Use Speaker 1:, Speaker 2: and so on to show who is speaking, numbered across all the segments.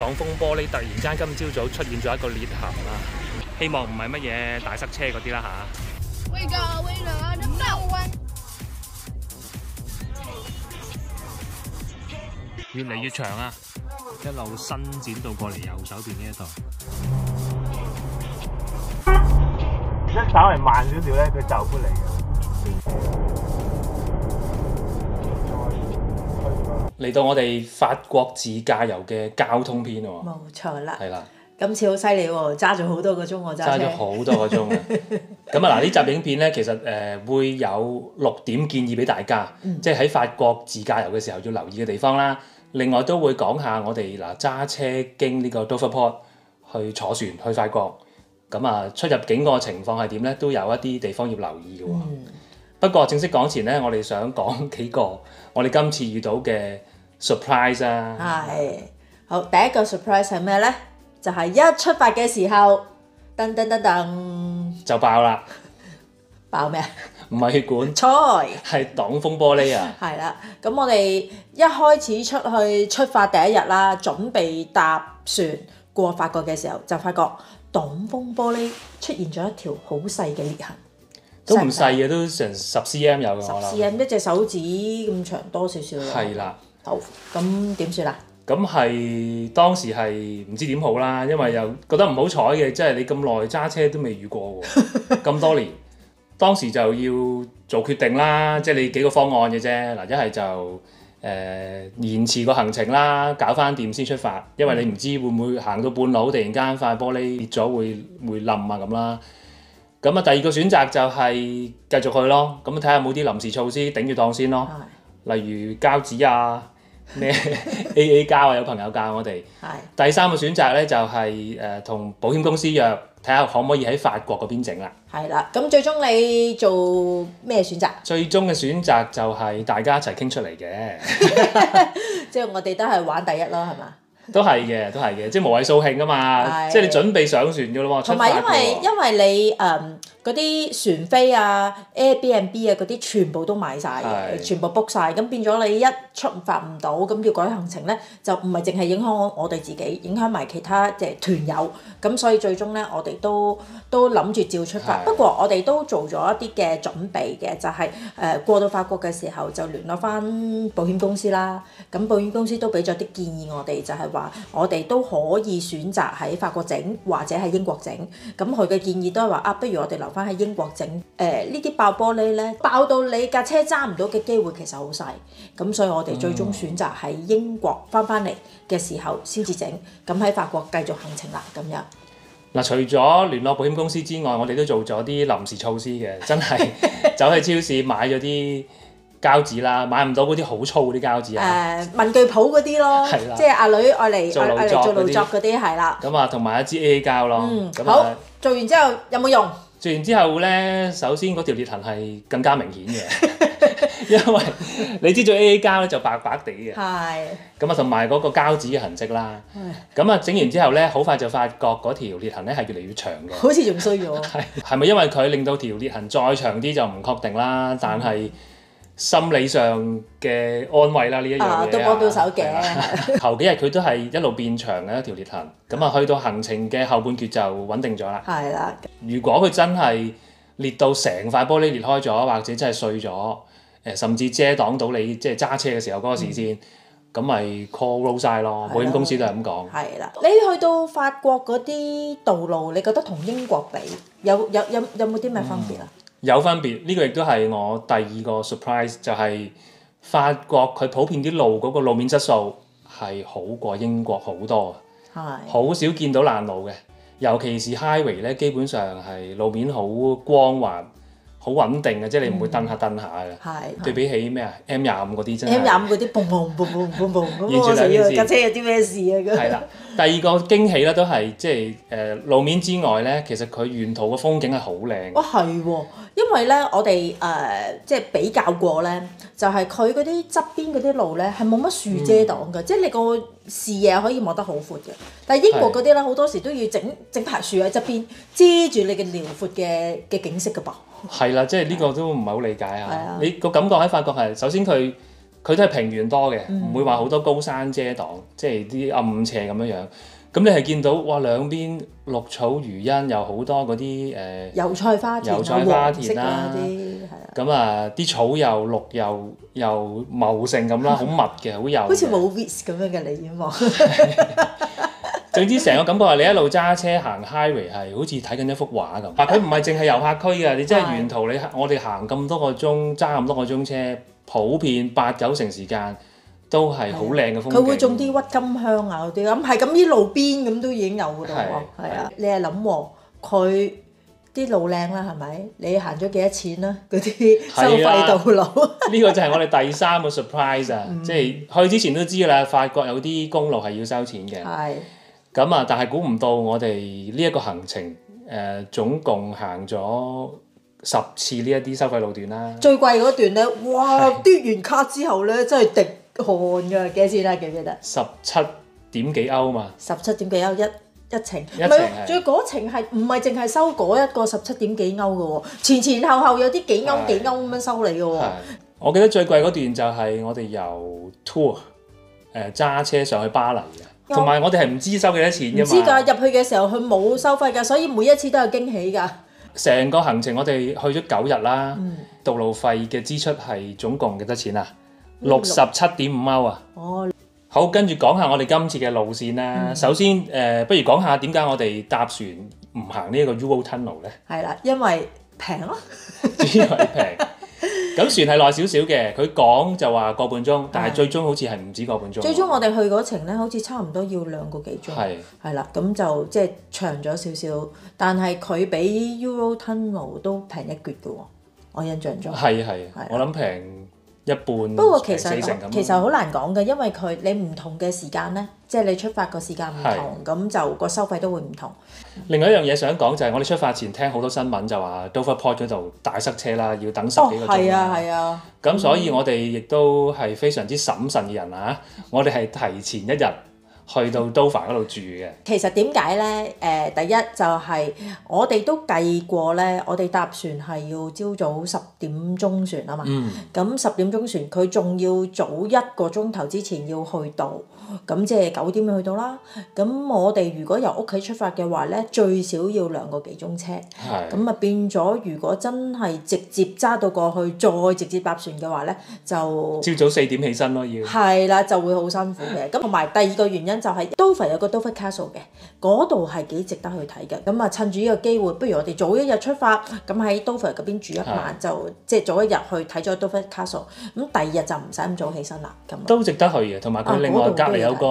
Speaker 1: 擋風玻璃突然間今朝早出現咗一個裂痕啊！希望唔係乜嘢大塞車嗰啲啦吓。
Speaker 2: 為了能倒彎，
Speaker 1: 越嚟越長啊！一路伸展到過嚟右手邊呢一度。一稍微慢少少咧，佢就搬嚟嘅。嚟到我哋法國自駕遊嘅交通篇喎。
Speaker 3: 冇錯啦。
Speaker 1: 係啦。
Speaker 3: 今次好犀利喎，揸咗好多個鐘喎揸車。
Speaker 1: 揸咗好多個鐘啊！咁啊嗱，呢集影片咧，其實會有6點建議俾大家，即係喺法國自駕遊嘅時候要留意嘅地方啦。另外都會講下我哋嗱揸車經呢個 Dover Port 去坐船去法國，咁啊出入境個情況係點咧？都有一啲地方要留意嘅喎。不過正式講前咧，我哋想講幾個我哋今次遇到嘅 surprise 啊。
Speaker 3: 係。好，第一個 surprise 係咩咧？就係一出發嘅時候，噔噔噔噔
Speaker 1: 就爆啦！
Speaker 3: 爆咩啊？
Speaker 1: 唔係血管，
Speaker 3: 錯，
Speaker 1: 係擋風玻璃啊！
Speaker 3: 係啦，咁我哋一開始出發第一日啦，準備搭船過法國嘅時候，就發覺擋風玻璃出現咗一條好細嘅裂痕。
Speaker 1: 都唔細嘅，都成10cm 有嘅我諗。
Speaker 3: 10cm 一隻手指咁長多少少。
Speaker 1: 係啦。
Speaker 3: 好，咁點算啊？
Speaker 1: 咁係當時係唔知點好啦，因為又覺得唔好彩嘅，即係你咁耐揸車都未遇過喎，咁多年。當時就要做決定啦，即係你幾個方案嘅啫。嗱，一係就延遲個行程啦，搞翻掂先出發，因為你唔知會唔會行到半路突然間塊玻璃裂咗會冧啊咁啦。咁啊，第二個選擇就係繼續去咯，咁睇下有冇啲臨時措施頂住檔先咯，例如膠紙啊。咩 AA 膠啊？有朋友教我哋。係。第三個選擇咧就係同保險公司約，睇下可唔可以喺法國嗰邊整啦。
Speaker 3: 係啦，咁最終你做咩選擇？
Speaker 1: 最終嘅選擇就係大家一齊傾出嚟嘅。
Speaker 3: 即係我哋都係玩第一咯，係嘛？
Speaker 1: 都係嘅，即係無謂掃興啊嘛！即係你準備上船㗎咯喎，
Speaker 3: 同埋因為你嗰啲船飛啊、Airbnb 啊嗰啲全部都買晒嘅，全部 book 晒，咁變咗你一出發唔到，咁要改行程咧，就唔係淨係影響我哋自己，影響埋其他嘅團友。咁所以最終咧，我哋都諗住照出發。不過我哋都做咗一啲嘅準備嘅，就係過到法國嘅時候就聯絡翻保險公司啦。咁保險公司都俾咗啲建議我哋，就係話我哋都可以選擇喺法國整或者喺英國整。咁佢嘅建議都係話不如我哋留翻喺英國整。呢啲爆玻璃咧，爆到你架車揸唔到嘅機會其實好細。咁所以我哋最終選擇喺英國翻嚟嘅時候先至整。咁喺法國繼續行程啦，咁樣。
Speaker 1: 嗱，除咗聯絡保險公司之外，我哋都做咗啲臨時措施嘅，真係走去超市買咗啲膠紙啦，買唔到嗰啲好粗嗰啲膠紙啊。
Speaker 3: 文具鋪嗰啲咯，即係阿女愛嚟做勞作嗰啲係啦。
Speaker 1: 咁啊，同埋一支 AA 膠咯。
Speaker 3: 好，做完之後有冇用？
Speaker 1: 做完之後咧，首先嗰條裂痕係更加明顯嘅，因為你知做 AA 膠咧就白白地嘅。係。咁啊，同埋嗰個膠紙嘅痕跡啦。咁啊，整完之後咧，好快就發覺嗰條裂痕咧係越嚟越長嘅。
Speaker 3: 好似仲衰咗。
Speaker 1: 係咪因為佢令到條裂痕再長啲就唔確定啦？但係心理上嘅安慰啦，呢一樣嘢
Speaker 3: 都幫到手嘅。
Speaker 1: 頭幾日佢都係一路變長嘅一條裂痕，咁啊去到行程嘅後半段就穩定咗啦。係啦。如果佢真係裂到成塊玻璃裂開咗，或者真係碎咗，甚至遮擋到你即係揸車嘅時候嗰個視線，咁咪 call roadside 咯。保險公司都係咁講。
Speaker 3: 係啦。你去到法國嗰啲道路，你覺得同英國比有冇啲咩分別啊？
Speaker 1: 有分別，呢個亦都係我第二個 surprise，就係法國佢普遍啲路嗰個路面質素係好過英國好多，好少見到爛路嘅，尤其是 highway 咧，基本上係路面好光滑、好穩定嘅，即係你唔會蹬下蹬下嘅。對比起咩啊 M25嗰啲真係
Speaker 3: M25嗰啲嘣嘣嘣嘣嘣嘣咁，
Speaker 1: 完全兩件事。
Speaker 3: 架車有啲咩事啊？
Speaker 1: 係啦，第二個驚喜咧都係即係路面之外咧，其實佢沿途嘅風景係好靚。
Speaker 3: 係喎。因為咧，我哋即係比較過咧，就係佢嗰啲側邊嗰啲路咧係冇乜樹遮擋嘅，即係你個視野可以望得好闊嘅。但係英國嗰啲咧好多時都要整排樹喺側邊遮住你嘅遼闊嘅景色㗎噃。
Speaker 1: 係啦，即係呢個都唔係好理解啊！你個感覺喺法國係首先佢佢都係平原多嘅，唔會話好多高山遮擋，即係啲暗斜咁樣樣。咁你係見到哇兩邊綠草如茵，有好多嗰啲
Speaker 3: 油菜花田啊、黃色嗰啲係啊。
Speaker 1: 咁啊啲草又綠又茂盛咁啦，好密嘅，好幼。
Speaker 3: 好似冇 vis 咁樣嘅你咁望。
Speaker 1: 總之成個感覺係你一路揸車行 highway 係好似睇緊一幅畫咁。但佢唔係淨係遊客區㗎，你真係沿途我哋行咁多個鐘，揸咁多個鐘車，普遍8-9成時間都係好靚嘅風景。
Speaker 3: 佢會種啲鬱金香啊嗰啲，咁係咁啲路邊咁都已經有㗎啦喎。係啊，你係諗喎，佢啲路靚啦係咪？你行咗幾多錢啦？嗰啲收費道路。
Speaker 1: 呢個就係我哋第3個 surprise 啊！即係去之前都知㗎啦，法國有啲公路係要收錢嘅。
Speaker 3: 係。
Speaker 1: 咁啊，但係估唔到我哋呢一個行程總共行咗10次呢一啲收費路段啦。
Speaker 3: 最貴嗰段咧，哇！嘟完卡之後咧，真係滴汗㗎，幾多錢啊？記唔記得
Speaker 1: ？17點幾歐嘛。
Speaker 3: 17點幾歐一程，唔
Speaker 1: 係，
Speaker 3: 仲要嗰程係唔係淨係收嗰一個17點幾歐㗎喎？前後有啲幾歐咁樣收你㗎喎。
Speaker 1: 我記得最貴嗰段就係我哋由 Tours 揸車上去巴黎嘅。同埋我哋係唔知收幾多錢㗎嘛？唔知㗎，
Speaker 3: 入去嘅時候佢冇收費㗎，所以每一次都有驚喜㗎。
Speaker 1: 成個行程我哋去咗9日啦，道路費嘅支出係總共幾多錢啊？67.5歐啊！
Speaker 3: 哦，
Speaker 1: 好，跟住講下我哋今次嘅路線啦。首先不如講下點解我哋搭船唔行呢一個 Eurotunnel 咧？
Speaker 3: 係啦，因為平咯，
Speaker 1: 主要係平。咁船係耐少少嘅，佢講就話個半鐘，但係最終好似係唔止個半鐘。
Speaker 3: 最終我哋去嗰程咧，好似差唔多要2個幾鐘。係啦，咁就即係長咗少少，但係佢比 Eurotunnel 都平一橛嘅喎，我印象中。
Speaker 1: 係，我諗平一半。
Speaker 3: 不過其實好難講嘅，因為你唔同嘅時間咧，即係你出發個時間唔同，咁就個收費都會唔同。
Speaker 1: 另外一樣嘢想講就係我哋出發前聽好多新聞就話 Dover Port 嗰度大塞車啦，要等10幾個鐘。
Speaker 3: 係啊。
Speaker 1: 咁所以我哋亦都係非常之審慎嘅人啊！我哋係提前1日去到 Dover 嗰度住嘅。
Speaker 3: 其實點解咧？第一就係我哋都計過咧，我哋搭船係要朝早10點鐘船啊嘛。咁10點鐘船，佢仲要早1個鐘頭之前要去到，咁即係9點去到啦。咁我哋如果由屋企出發嘅話咧，最少要2個幾鐘車。咁啊變咗，如果真係直接揸到過去，再直接搭船嘅話咧，就
Speaker 1: 朝早4點起身咯，要。
Speaker 3: 係啦，就會好辛苦嘅。咁同埋第二個原因就係 Dover 有個 Dover Castle 嘅，嗰度係幾值得去睇嘅。咁啊，趁住呢個機會，不如我哋早一日出發，咁喺 Dover 嗰邊住一晚，就即係早一日去睇咗 Dover Castle。咁第二日就唔使咁早起身啦。咁
Speaker 1: 都值得去嘅，同埋佢另外隔離有個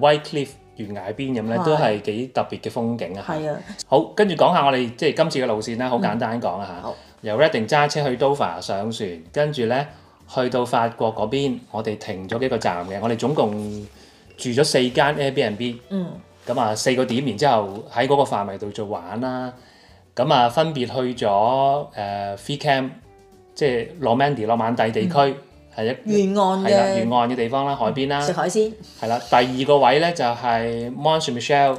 Speaker 1: White Cliff 懸崖邊咁咧，都係幾特別嘅風景啊。
Speaker 3: 係啊。
Speaker 1: 好，跟住講下我哋即係今次嘅路線啦，好簡單講啊嚇。由 Reading 揸車去 Dover 上船，跟住咧去到法國嗰邊，我哋停咗幾個站嘅，我哋總共住咗4間 Airbnb，咁啊4個點，然之後喺嗰個範圍度做玩啦。咁啊分別去咗Fee Camp，即係諾曼第地區，係
Speaker 3: 沿岸
Speaker 1: 嘅地方啦，海邊啦，
Speaker 3: 食海鮮。
Speaker 1: 係啦，第二個位咧就係 Mont Saint-Michel，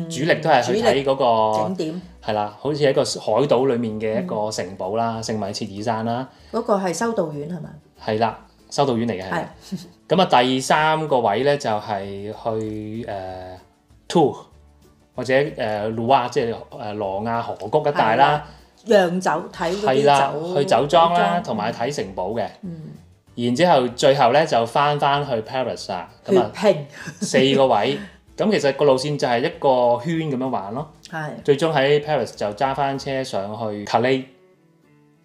Speaker 1: 主力都係去睇嗰個
Speaker 3: 景點。
Speaker 1: 係啦，好似喺一個海島裡面嘅一個城堡啦，聖米切爾山啦。
Speaker 3: 嗰個係修道院係咪？
Speaker 1: 係啦。修道院嚟嘅係，咁啊第3個位咧就係去Tours 或者魯瓦，即係羅亞河谷一帶啦。釀酒睇嗰啲酒，去酒莊啦，同埋睇城堡嘅。然之後最後咧就翻去 Paris 啊，咁啊4個位，咁其實個路線就係一個圈咁樣玩咯。最終喺 Paris 就揸翻車上去 Calais，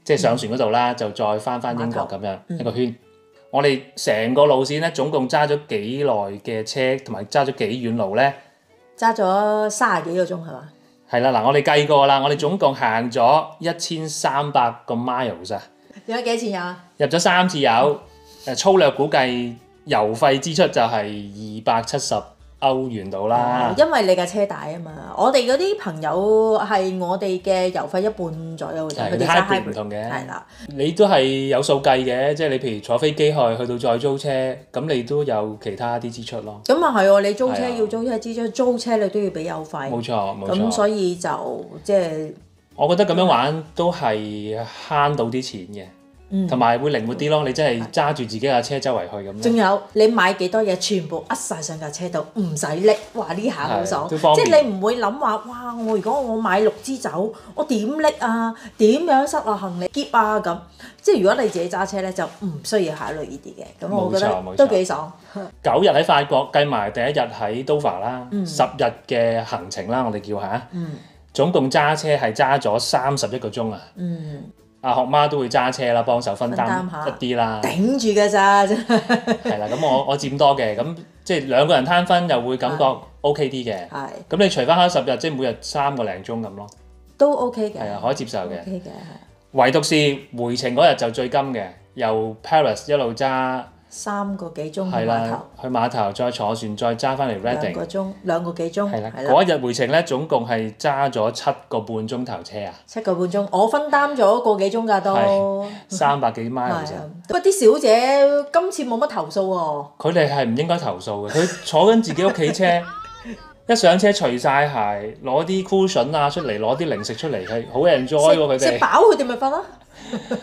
Speaker 1: 即係上船嗰度啦，就再翻英國咁樣一個圈。我哋成個路線咧，總共揸咗幾耐嘅車，同埋揸咗幾遠路咧？
Speaker 3: 揸咗30幾個鐘係嘛？
Speaker 1: 係啦，嗱，我哋計過啦，我哋總共行咗1300個 miles 啊！
Speaker 3: 入咗幾多錢油？
Speaker 1: 入咗3次油，粗略估計油費支出就係270歐元到啦。
Speaker 3: 因為你架車大啊嘛，我哋嗰啲朋友係我哋嘅油費一半左右嘅啫，佢哋揸 hybrid
Speaker 1: 唔同嘅。
Speaker 3: 係啦，
Speaker 1: 你都係有數計嘅，即係你譬如坐飛機去到再租車，咁你都有其他啲支出咯。
Speaker 3: 咁啊係喎，你租車要租車支出，租車你都要俾油費。
Speaker 1: 冇錯。
Speaker 3: 咁所以就即係，
Speaker 1: 我覺得咁樣玩都係慳到啲錢嘅。同埋會靈活啲咯。你真係揸住自己架車周圍去咁。
Speaker 3: 仲有你買幾多嘢，全部扼晒上架車度，唔使拎。哇！呢下好爽，即
Speaker 1: 係
Speaker 3: 係你唔會諗話，哇！如果我買6支酒，我點拎啊？點樣塞落行李篋啊？咁即係如果你自己揸車咧，就唔需要考慮呢啲嘅。咁我覺得都幾爽。
Speaker 1: 9日喺法國，計埋第一日喺 Dover 啦，10日嘅行程啦，我哋叫下。總共揸車係揸咗31個鐘啊！阿學媽都會揸車啦，幫手分擔一啲啦。
Speaker 3: 頂住㗎咋真係。
Speaker 1: 係啦，咁我佔多嘅，咁即係2個人攤分又會感覺 OK 啲嘅。係。咁你除翻開10日，即係每日3個零鐘咁咯。都
Speaker 3: OK 嘅。
Speaker 1: 係啊，可以接受嘅。
Speaker 3: OK 嘅。
Speaker 1: 唯獨是回程嗰日就最金嘅，由 Paris 一路揸
Speaker 3: 3個幾鐘
Speaker 1: 去碼頭，去碼頭再坐船再揸翻嚟 Reading。
Speaker 3: 2個幾鐘。係啦。
Speaker 1: 嗰一日回程咧，總共係揸咗7個半鐘頭車啊！7
Speaker 3: 個半鐘，我分擔咗個幾鐘㗎都。
Speaker 1: 300幾 mile 其實。
Speaker 3: 不過啲小姐今次冇乜投訴喎。
Speaker 1: 佢哋係唔應該投訴嘅，佢坐緊自己屋企車，一上車除晒鞋，攞啲 cushion 啊出嚟，攞啲零食出嚟，係好 enjoy 喎佢哋。
Speaker 3: 食飽佢哋咪瞓咯。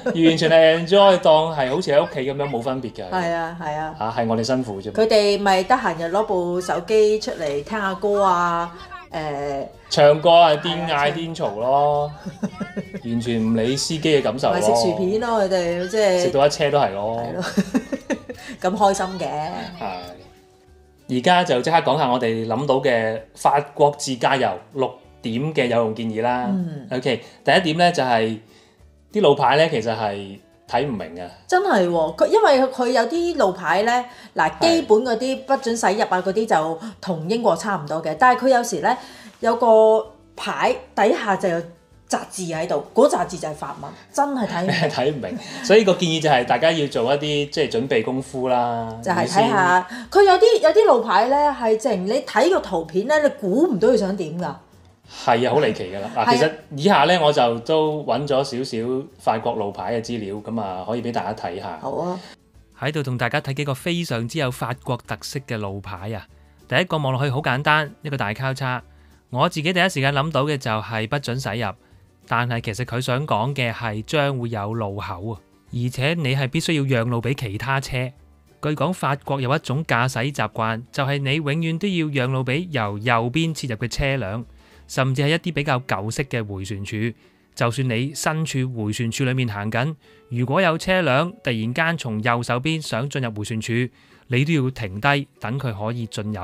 Speaker 1: 完全係 enjoy 當係好似喺屋企咁樣冇分別㗎。
Speaker 3: 係啊係啊。
Speaker 1: 係我哋辛苦啫。
Speaker 3: 佢哋咪得閒就攞部手機出嚟聽下歌啊，
Speaker 1: 唱歌啊，邊嗌邊嘈咯，完全唔理司機嘅感受咯。
Speaker 3: 咪食薯片咯，佢哋即係
Speaker 1: 食到一車都係咯。
Speaker 3: 係咯，咁開心嘅。
Speaker 1: 係。而家就即刻講下我哋諗到嘅法國自駕遊6點嘅有用建議啦。OK， 第一點咧就係啲路牌咧，其實係睇唔明啊。真
Speaker 3: 係喎，佢因為佢有啲路牌咧，嗱基本嗰啲不准駛入啊嗰啲就同英國差唔多嘅，但係佢有時咧有個牌底下就有雜字喺度，嗰雜字就係法文，真係睇唔明。
Speaker 1: 睇唔明，所以個建議就係大家要做一啲即係準備功夫啦。
Speaker 3: 就係睇下，佢有啲路牌咧係淨你睇個圖片咧，你估唔到佢想點㗎。
Speaker 1: 係啊，好離奇㗎啦！嗱，其實以下咧我就都揾咗少少法國路牌嘅資料，咁啊可以俾大家睇下。
Speaker 3: 好啊，
Speaker 4: 喺度同大家睇幾個非常之有法國特色嘅路牌啊！第一個望落去好簡單，一個大交叉。我自己第一時間諗到嘅就係不准駛入。但係其實佢想講嘅係將會有路口啊，而且你係必須要讓路俾其他車。據講法國有一種駕駛習慣，就係你永遠都要讓路俾由右邊切入嘅車輛，甚至係一啲比較舊式嘅迴旋處。就算你身處迴旋處裏面行緊，如果有車輛突然間從右手邊想進入迴旋處，你都要停低等佢可以進入。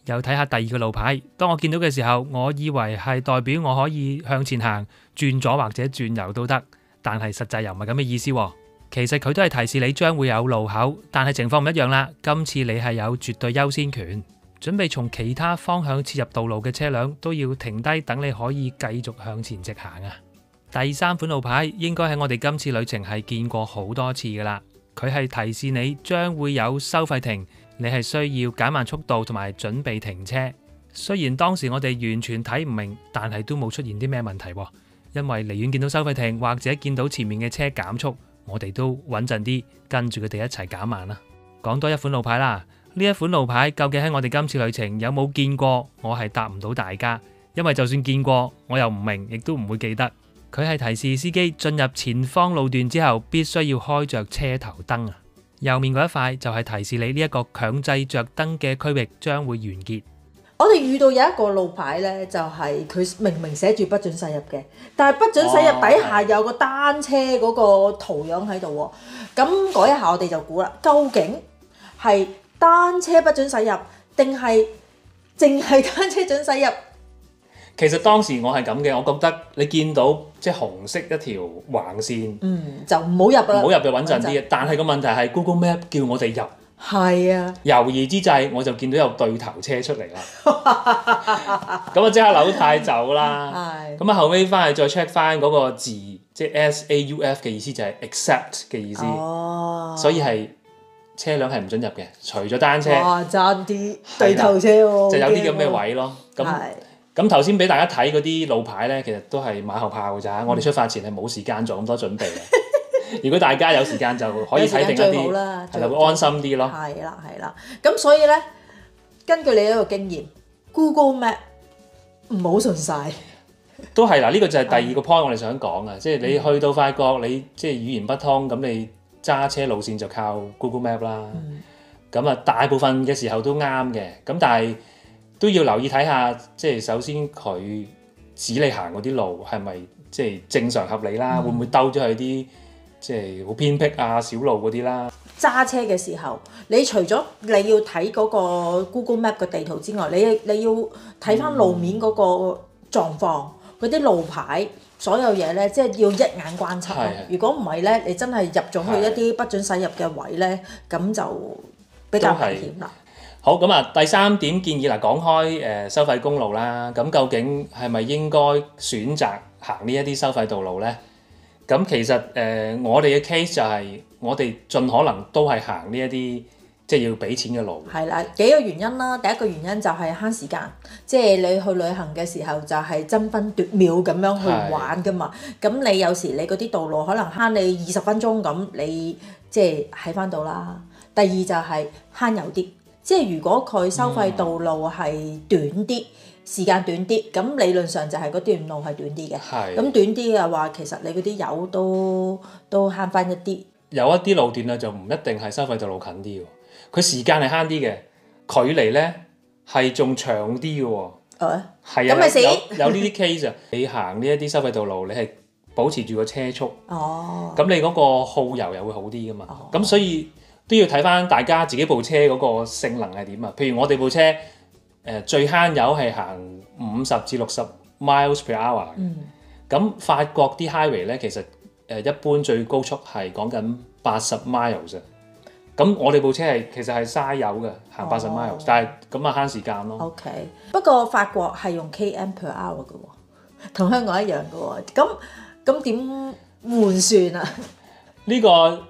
Speaker 4: 又睇下第二個路牌，當我見到嘅時候，我以為係代表我可以向前行，轉左或者轉右都得，但係實際又唔係咁嘅意思喎。其實佢都係提示你將會有路口，但係情況唔一樣啦。今次你係有絕對優先權，準備從其他方向切入道路嘅車輛都要停低，等你可以繼續向前直行啊。第3款路牌應該喺我哋今次旅程係見過好多次噶啦，佢係提示你將會有收費亭。你係需要減慢速度同埋準備停車。雖然當時我哋完全睇唔明，但係都冇出現啲咩問題喎。因為離遠見到收費亭或者見到前面嘅車減速，我哋都穩陣啲跟住佢哋一齊減慢啦。講多一款路牌啦，呢一款路牌究竟喺我哋今次旅程有冇見過？我係答唔到大家，因為就算見過，我又唔明，亦都唔會記得。佢係提示司機進入前方路段之後，必須要開着車頭燈啊。右面嗰一塊就係提示你呢一個強制着燈嘅區域將會完結。
Speaker 3: 我哋遇到有一個路牌咧，就係佢明明寫住不准駛入嘅，但係不准駛入底下有個單車嗰個圖樣喺度喎。咁嗰一下我哋就估啦，究竟係單車不准駛入，定係淨係單車准駛入？
Speaker 1: 其實當時我係咁嘅，我覺得你見到即係紅色一條橫線，
Speaker 3: 就唔好入啦，
Speaker 1: 唔好入就穩陣啲嘅。但係個問題係 Google Map 叫我哋入，
Speaker 3: 係啊，
Speaker 1: 猶豫之際我就見到有對頭車出嚟啦，咁啊即刻扭軚走啦。咁啊後尾翻去再 check 翻嗰個字，即係 SAUF 嘅意思就係 accept 嘅意思，所以係車輛係唔准入嘅，除咗單車。
Speaker 3: 哇，爭啲對頭車喎，
Speaker 1: 就有啲咁嘅位咯。咁頭先俾大家睇嗰啲路牌咧，其實都係馬後炮㗎咋。我哋出發前係冇時間做咁多準備嘅。如果大家有時間就可以睇定一啲，係啦，會安心啲咯。
Speaker 3: 係啦。咁所以咧，根據你一個經驗 ，Google Map 唔好信晒。
Speaker 1: 都係嗱，呢個就係第二個 point 我哋想講啊，即係你去到法國，你即係語言不通，咁你揸車路線就靠 Google Map 啦。咁啊，大部分嘅時候都啱嘅，咁但係都要留意睇下，即係首先佢指你行嗰啲路係咪即係正常合理啦，會唔會兜咗去啲即係好偏僻啊小路嗰啲啦？
Speaker 3: 揸車嘅時候，你除咗你要睇嗰個 Google Map 嘅地圖之外，你要睇翻路面嗰個狀況，嗰啲路牌，所有嘢咧，即係要一眼觀察咯。如果唔係咧，你真係入咗去一啲不准駛入嘅位咧，咁就比較危險啦。
Speaker 1: 好，咁啊，第三點建議嗱，講開收費公路啦，咁究竟係咪應該選擇行呢一啲收費道路咧？咁其實我哋嘅 case 就係我哋盡可能都係行呢一啲即係要俾錢嘅路。
Speaker 3: 係啦，幾個原因啦。第一個原因就係慳時間，即係你去旅行嘅時候就係爭分奪秒咁樣去玩噶嘛。咁你有時你嗰啲道路可能慳你20分鐘咁，你即係喺翻度啦。第二就係慳油啲，即係如果佢收費道路係短啲。時間短啲，咁理論上就係嗰段路係短啲嘅。咁短啲嘅話，其實你嗰啲油都慳翻一啲。
Speaker 1: 有一啲路段啊，就唔一定係收費道路近啲喎，佢時間係慳啲嘅，距離咧係仲長啲嘅喎。係啊，
Speaker 3: 咁咪死
Speaker 1: 有呢啲 case 啊！你行呢一啲收費道路，你係保持住個車速。咁你嗰個耗油又會好啲噶嘛？咁所以都要睇翻大家自己部車嗰個性能係點啊。譬如我哋部車。最慳油係行50至60 miles per hour。咁法國啲 highway 咧，其實一般最高速係講緊80 miles 啊。咁我哋部車其實係嘥油嘅，行80 miles，但係咁啊慳時間咯。
Speaker 3: OK， 不過法國係用 km per hour 嘅喎，同香港一樣嘅喎。咁點換算啊？呢
Speaker 1: 個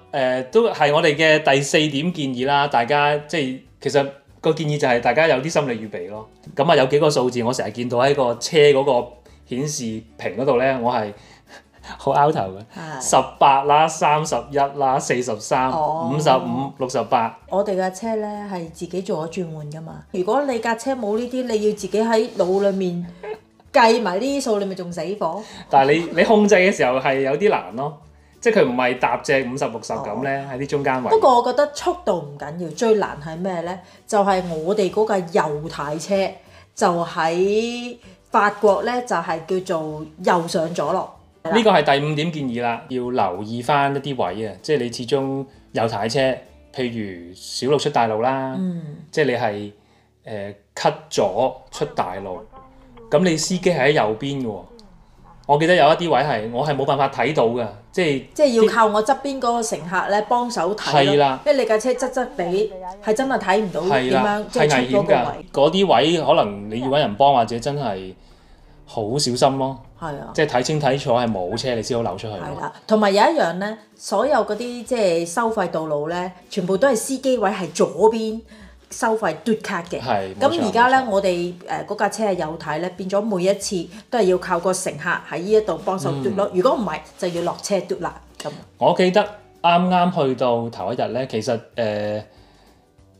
Speaker 1: 都係我哋嘅第4點建議啦。大家即係其實。個建議就係大家有啲心理預備咯。咁啊有幾個數字，我成日見到喺個車嗰個顯示屏嗰度咧，我係好拗頭嘅。18啦、31啦、43、55、68。
Speaker 3: 我哋架車咧係自己做咗轉換噶嘛。如果你架車冇呢啲，你要自己喺腦裡面計埋呢啲數，你咪仲死火。
Speaker 1: 但係你控制嘅時候係有啲難咯。即係佢唔係搭正50、60咁咧，喺啲中間位。
Speaker 3: 不過我覺得速度唔緊要，最難係咩咧？就係我哋嗰架右軚車，就喺法國咧，就係叫做右上左落。
Speaker 1: 呢個係第5點建議啦，要留意翻一啲位啊，即係你始終右軚車，譬如小路出大路啦，即係你係cut 咗出大路，咁你司機係喺右邊嘅喎。我記得有一啲位係我係冇辦法睇到嘅，即係
Speaker 3: 要靠我側邊嗰個乘客咧幫手睇咯。因為你架車側地係真係睇唔到點樣即係出嗰個位。
Speaker 1: 嗰啲位可能你要揾人幫，或者真係好小心咯。即係睇清睇楚係冇車你先好扭出去。
Speaker 3: 同埋有一樣咧，所有嗰啲即係收費道路咧，全部都係司機位係左邊。收費嘟卡嘅，咁而家咧我哋嗰架車係右軚咧，變咗每一次都係要靠個乘客喺呢一度幫手嘟咯。如果唔係就要落車嘟啦。咁
Speaker 1: 我記得啱啱去到頭一日咧，其實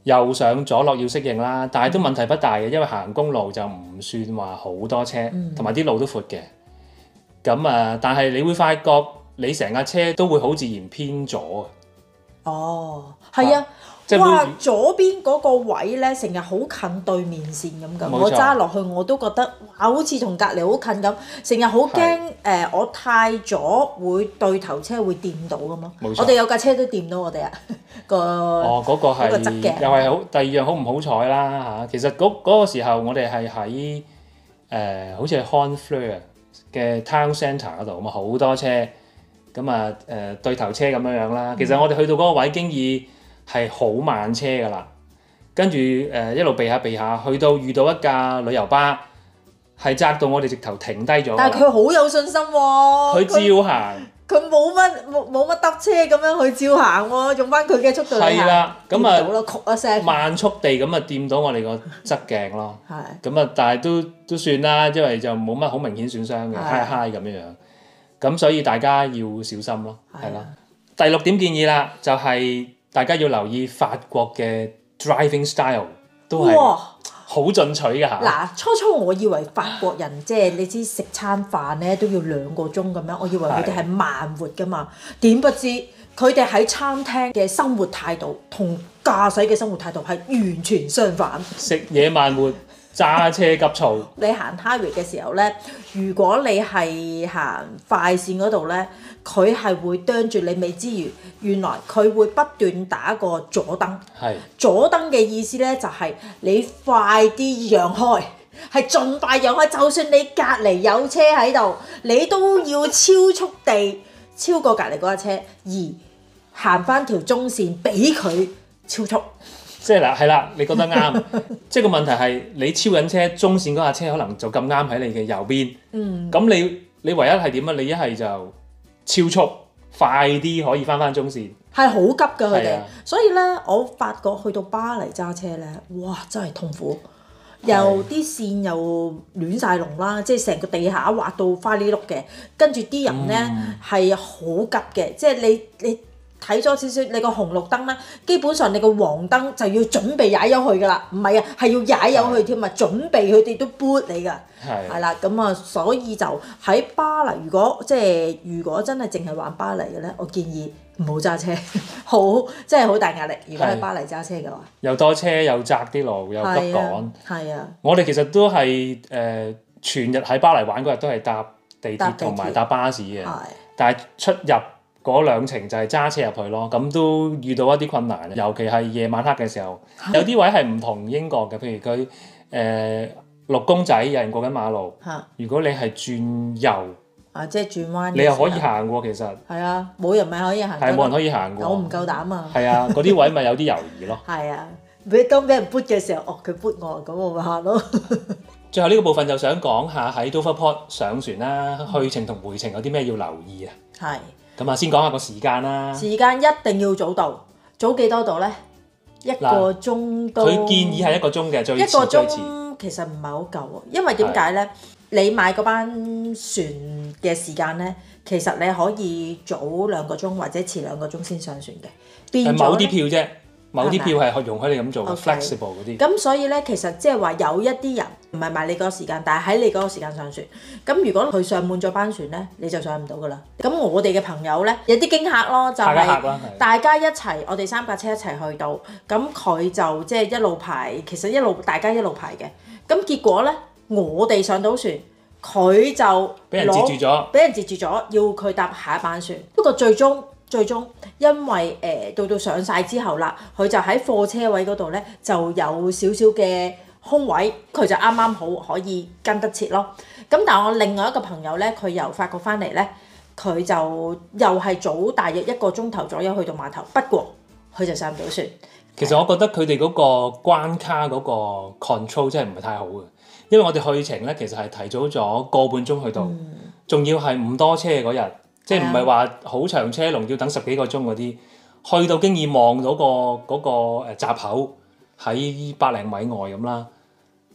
Speaker 1: 右上左落要適應啦，但係都問題不大嘅，因為行公路就唔算話好多車，同埋啲路都闊嘅。咁但係你會發覺你成架車都會好自然偏左。
Speaker 3: 係啊。哇！左邊嗰個位咧，成日好近對面線咁㗎。我揸落去我都覺得哇，好似同隔離好近咁。成日好驚我太左會對頭車會掂到咁咯。我哋有架車都掂到我哋啊
Speaker 1: 嗰個係又係好第二樣好唔好彩啦嚇。其實嗰個時候我哋係喺好似係 Honfleur 嘅 Town Centre 嗰度咁啊，好多車咁對頭車咁樣啦。其實我哋去到嗰個位經已係好慢車㗎啦，跟住一路避下，去到遇到一架旅遊巴，係窄到我哋直頭停低咗。
Speaker 3: 但係佢好有信心喎，
Speaker 1: 佢照行，
Speaker 3: 佢冇乜搭車咁樣去照行喎，用翻佢嘅速度嚟行。係啦，咁
Speaker 1: 啊，
Speaker 3: 一聲
Speaker 1: 慢速地咁啊掂到我哋個側鏡咯。咁啊，但係都算啦，因為就冇乜好明顯損傷嘅，嗨咁樣。咁所以大家要小心咯，係啦。第6點建議啦，就係大家要留意法國嘅 driving style 都係好進取嘅嚇。
Speaker 3: 嗱，初我以為法國人即係你知食餐飯咧都要2個鐘咁樣，我以為佢哋係慢活噶嘛，點不知佢哋喺餐廳嘅生活態度同駕駛嘅生活態度係完全相反。
Speaker 1: 食嘢慢活，揸車急躁。
Speaker 3: 你行 highway 嘅時候咧，如果你係行快線嗰度咧，佢係會啄住你尾之餘，原來佢會不斷打個左燈。
Speaker 1: 係
Speaker 3: 左燈嘅意思咧就係你快啲讓開，係盡快讓開，就算你隔離有車喺度，你都要超速地超過隔離嗰架車，而行翻條中線俾佢超速。
Speaker 1: 即係嗱，係啦，你覺得啱。即係個問題係你超緊車，中線嗰架車可能就咁啱喺你嘅右邊。咁你唯一係點啊？你一係就超速，快啲可以翻中線。
Speaker 3: 係好急㗎佢哋
Speaker 1: 係啊，
Speaker 3: 所以咧我發覺去到巴黎揸車咧，哇真係痛苦，又啲線又亂晒龍啦，即係成個地下滑到花哩碌嘅，跟住啲人咧係好急嘅，即係你睇咗少少你個紅綠燈啦，基本上你個黃燈就要準備踩咗去㗎啦，唔係啊係要踩咗去添啊，準備佢哋都 boot 你㗎，係啦，咁啊所以就喺巴黎，如果真係淨係玩巴黎嘅咧，我建議唔好揸車，真係好大壓力。如果喺巴黎揸車嘅話，
Speaker 1: 又多車又窄啲路又急趕。
Speaker 3: 係啊，
Speaker 1: 我哋其實都係全日喺巴黎玩嗰日都係搭地鐵同埋搭巴士嘅，但係出入嗰兩程就係揸車入去咯，咁都遇到一啲困難，尤其係夜晚黑嘅時候，有啲位係唔同英國嘅，譬如佢綠公仔有人過緊馬路，如果你係轉右，
Speaker 3: 即係轉彎，
Speaker 1: 你又可以行喎，其實
Speaker 3: 係啊，冇人咪可以行，
Speaker 1: 係冇人可以行喎，
Speaker 3: 我唔夠膽啊，
Speaker 1: 係啊，嗰啲位咪有啲猶豫咯，
Speaker 3: 係啊，當俾人 boot 嘅時候，佢 boot 我，咁我咪行咯。
Speaker 1: 最後呢個部分就想講下喺 Dover Port 上船啦，去程同回程有啲咩要留意啊？
Speaker 3: 係。
Speaker 1: 咁啊，先講下個時間啦。
Speaker 3: 時間一定要早到，早幾多度咧？1個鐘都。
Speaker 1: 佢建議係1個鐘嘅，最遲。
Speaker 3: 1個鐘其實唔係好夠喎，因為點解咧？你買嗰班船嘅時間咧，其實你可以早2個鐘或者遲2個鐘先上船嘅。變咗
Speaker 1: 某啲票啫，某啲票係容許你咁做嘅 ，flexible 嗰啲。
Speaker 3: 咁所以咧，其實即係話有一啲人唔係買你嗰個時間，但係喺你嗰個時間上船。咁如果佢上滿咗班船咧，你就上唔到噶啦。咁我哋嘅朋友咧有啲驚嚇咯，就係大家一齊，我哋3架車一齊去到，咁佢就即係一路排，其實大家一路排嘅。咁結果咧，我哋上到船，佢就
Speaker 1: 俾人截住咗，
Speaker 3: 要佢搭下一班船。不過最終因為到上晒之後啦，佢就喺貨車位嗰度咧就有少少嘅空位，佢就啱啱好可以跟得切咯。咁但係我另外一個朋友咧，佢由法國翻嚟咧，佢就又係早大約1個鐘頭左右去到碼頭，不過佢就上唔到船。
Speaker 1: 其實我覺得佢哋嗰個關卡嗰個 control 真係唔係太好嘅，因為我哋去程咧其實係提早咗個半鐘去到，仲要係唔多車嗰日，即係唔係話好長車龍要等10幾個鐘嗰啲，去到經已望到嗰個閘口喺100零米外咁啦，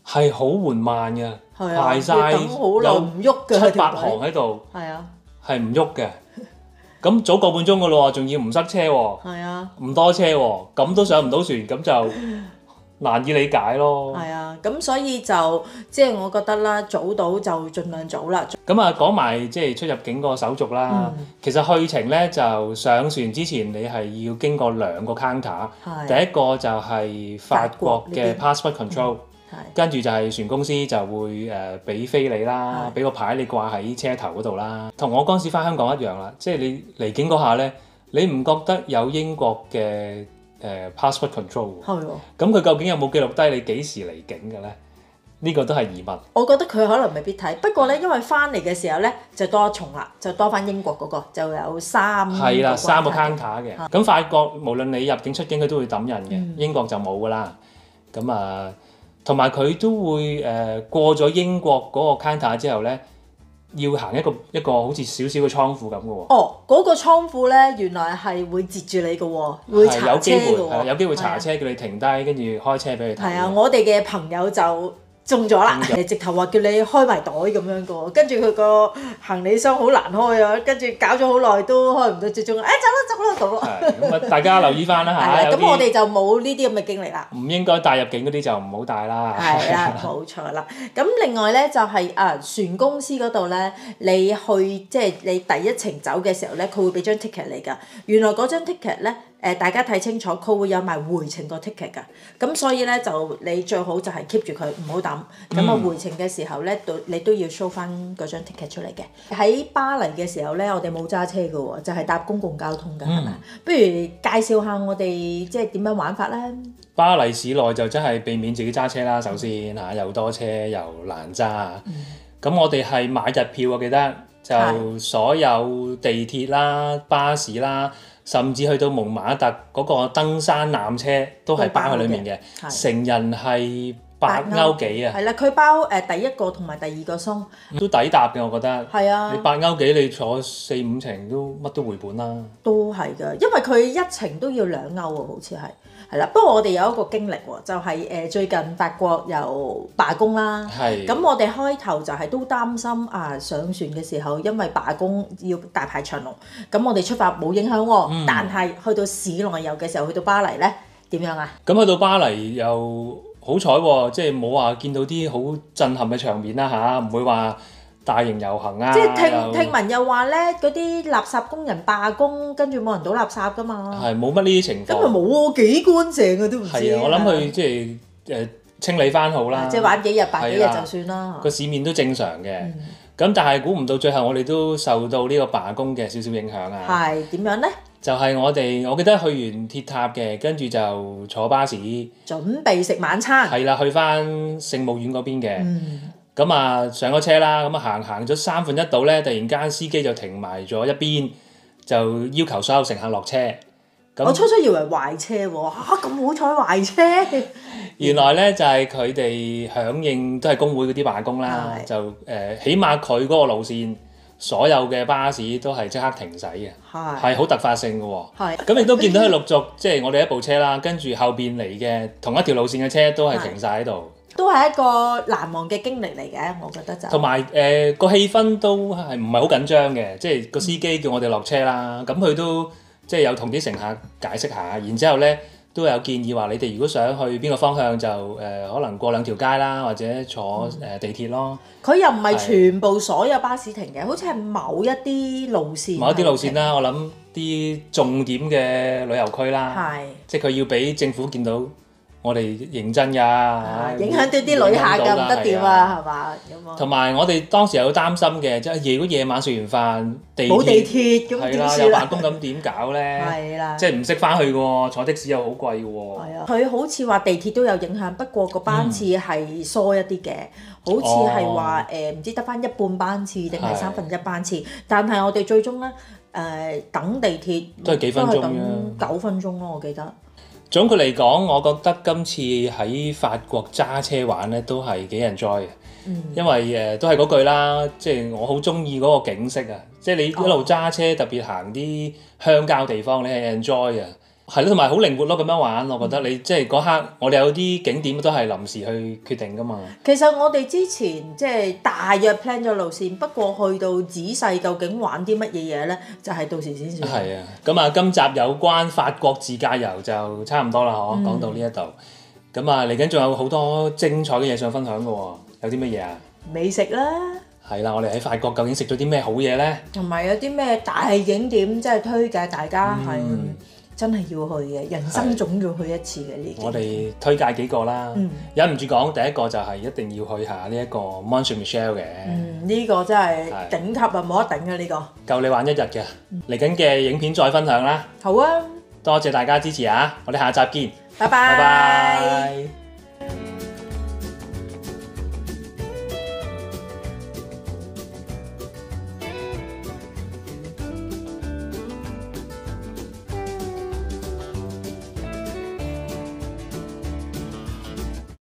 Speaker 1: 係好緩慢嘅，排晒有7、8行喺度，係唔喐嘅。咁早個半鐘噶咯喎，仲要唔塞車喎，唔多車喎，咁都上唔到船，咁就難以理解咯。
Speaker 3: 係啊，咁所以就即係我覺得啦，早到就盡量早啦。
Speaker 1: 咁啊，講埋即係出入境個手續啦。其實去程咧就上船之前，你係要經過2個 counter。第一個就係法國嘅 passport control。跟住就係船公司就會俾飛你啦，俾個牌你掛喺車頭嗰度啦。同我嗰陣時翻香港一樣啦，即係你離境嗰下咧，你唔覺得有英國嘅passport control？係喎。咁佢究竟有冇記錄低你幾時離境嘅咧？呢個都係疑問。我覺得佢可能未必睇，不過咧，因為翻嚟嘅時候咧就多一重啦，就多翻英國嗰個，就有3個 counter 嘅。咁法國無論你入境出境佢都會抌印嘅，英國就冇噶啦。咁啊〜同埋佢都會過咗英國嗰個 counter 之後咧，要行一個好似少少嘅倉庫咁嘅喎。哦，嗰個倉庫咧原來係會截住你嘅喎，會查車嘅喎。有機會查車，叫你停低，跟住開車俾佢睇。係啊，我哋嘅朋友就
Speaker 3: 中咗啦，直頭話叫你開埋袋咁樣個，跟住佢個行李箱好難開啊，跟住搞咗好耐都開唔到，最終走啦咁咯。
Speaker 1: 咁啊，大家留意翻啦嚇。
Speaker 3: 咁我哋就冇呢啲咁嘅經歷啦。
Speaker 1: 唔應該帶入境嗰啲就唔好帶啦。
Speaker 3: 係啦，冇錯啦。咁另外咧就係船公司嗰度咧，你去即係你第一程走嘅時候咧，佢會俾張 ticket 你㗎。原來嗰張 ticket 咧。大家睇清楚，佢會有埋回程個 ticket 㗎，咁所以咧就你最好就係 keep 住佢，唔好抌。咁啊回程嘅時候咧，你都要 show 翻嗰張 ticket 出嚟嘅。喺巴黎嘅時候咧，我哋冇揸車㗎喎，就係搭公共交通㗎，係咪？不如介紹下我哋即係點樣玩法咧？
Speaker 1: 巴黎市內就真係避免自己揸車啦，首先嚇又多車又難揸。咁我哋係買日票，我記得就所有地鐵啦、巴士啦。甚至去到蒙馬特嗰個登山纜車都係包喺裡面嘅，成人係8歐幾啊！
Speaker 3: 係啦，佢包第一個同埋第二個鬆，
Speaker 1: 都抵搭嘅，我覺得。
Speaker 3: 係啊！
Speaker 1: 你8歐幾，你坐4-5程都乜都回本啦。
Speaker 3: 都係㗎，因為佢一程都要2歐喎，好似係。係啦，不過我哋有一個經歷喎，就係最近法國又罷工啦。係。咁我哋開頭就係都擔心上船嘅時候，因為罷工要大排長龍，咁我哋出發冇影響喎。但係去到市內遊嘅時候，去到巴黎咧點樣啊？
Speaker 1: 咁去到巴黎又好彩喎，即係冇話見到啲好震撼嘅場面啦嚇，唔會話大型遊行啊！
Speaker 3: 即係聽聞又話咧，嗰啲垃圾工人罷工，跟住冇人倒垃圾㗎嘛。
Speaker 1: 係冇乜呢啲情況。
Speaker 3: 咁咪冇喎，幾乾淨啊都唔知。
Speaker 1: 係啊，我諗佢即係清理翻好啦。
Speaker 3: 即係玩幾日罷幾日就算啦。
Speaker 1: 個市面都正常嘅，咁但係估唔到最後我哋都受到呢個罷工嘅少少影響啊。
Speaker 3: 係點樣咧？
Speaker 1: 就係我記得去完鐵塔嘅，跟住就坐巴士，
Speaker 3: 準備食晚餐。
Speaker 1: 係啦，去翻聖母院嗰邊嘅。咁上咗車啦，咁行咗1/3度咧，突然間司機就停埋咗一邊，就要求所有乘客落車。
Speaker 3: 我初初以為壞車喎，咁好彩壞車。
Speaker 1: 原來咧就係佢哋響應都係工會嗰啲罷工啦，就起碼佢嗰個路線。所有嘅巴士都係即刻停駛嘅，係好突發性嘅喎。咁亦都見到佢陸續，即係我哋一部車啦，跟住後邊嚟嘅同一條路線嘅車都係停晒喺度。
Speaker 3: 都係一個難忘嘅經歷嚟嘅，我覺得就。同
Speaker 1: 埋個氣氛都係唔係好緊張嘅，即係個司機叫我哋落車啦，咁佢都即係有同啲乘客解釋下，然之後咧。都有建議話你哋如果想去邊個方向就可能過2條街啦，或者坐地鐵咯。
Speaker 3: 佢又唔係全部所有巴士停嘅，好似係某一啲路線。
Speaker 1: 某一啲路線啦，我諗啲重點嘅旅遊區啦，即係佢要俾政府見到我哋認真㗎，
Speaker 3: 影響到啲旅客㗎，唔得掂啊，係嘛？
Speaker 1: 同埋我哋當時有擔心嘅，即係如果夜晚食完飯，
Speaker 3: 冇地鐵咁點算？
Speaker 1: 有罷工咁點搞咧？係啦，即係唔識翻去嘅喎，坐的士又好貴嘅喎。
Speaker 3: 係啊，佢好似話地鐵都有影響，不過個班次係疏一啲嘅，好似係話唔知得翻1半班次定係1/3班次，但係我哋最終咧等地鐵
Speaker 1: 都係幾分鐘啫
Speaker 3: ，9分鐘咯，我記得。
Speaker 1: 總括嚟講，我覺得今次喺法國揸車玩咧都係幾 enjoy 嘅，因為都係嗰句啦，即係我好中意嗰個景色啊！即係你一路揸車，特別行啲鄉郊地方，你係 enjoy 啊！係咯，同埋好靈活咯，咁樣玩，我覺得你即係嗰刻，我哋有啲景點都係臨時去決定㗎嘛。
Speaker 3: 其實我哋之前即係大約 plan 咗路線，不過去到仔細究竟玩啲乜嘢嘢咧，就係到時先算。
Speaker 1: 係啊，咁今集有關法國自駕遊就差唔多啦，講到呢一度。咁嚟緊仲有好多精彩嘅嘢想分享㗎喎，有啲乜嘢啊？
Speaker 3: 美食啦。
Speaker 1: 係啦，我哋喺法國究竟食咗啲咩好嘢咧？同
Speaker 3: 埋有啲咩大景點，即係推介大家係。真係要去嘅，人生總要去一次嘅呢啲。我哋
Speaker 1: 推介幾個啦，忍唔住講，第一個就係一定要去下呢一個 Mont Saint-Michel 嘅。
Speaker 3: 呢個真係頂級啊，冇得頂嘅呢個。
Speaker 1: 夠你玩1日嘅，嚟緊嘅影片再分享啦。
Speaker 3: 好啊，
Speaker 1: 多謝大家支持啊！我哋下集見。
Speaker 3: 拜拜。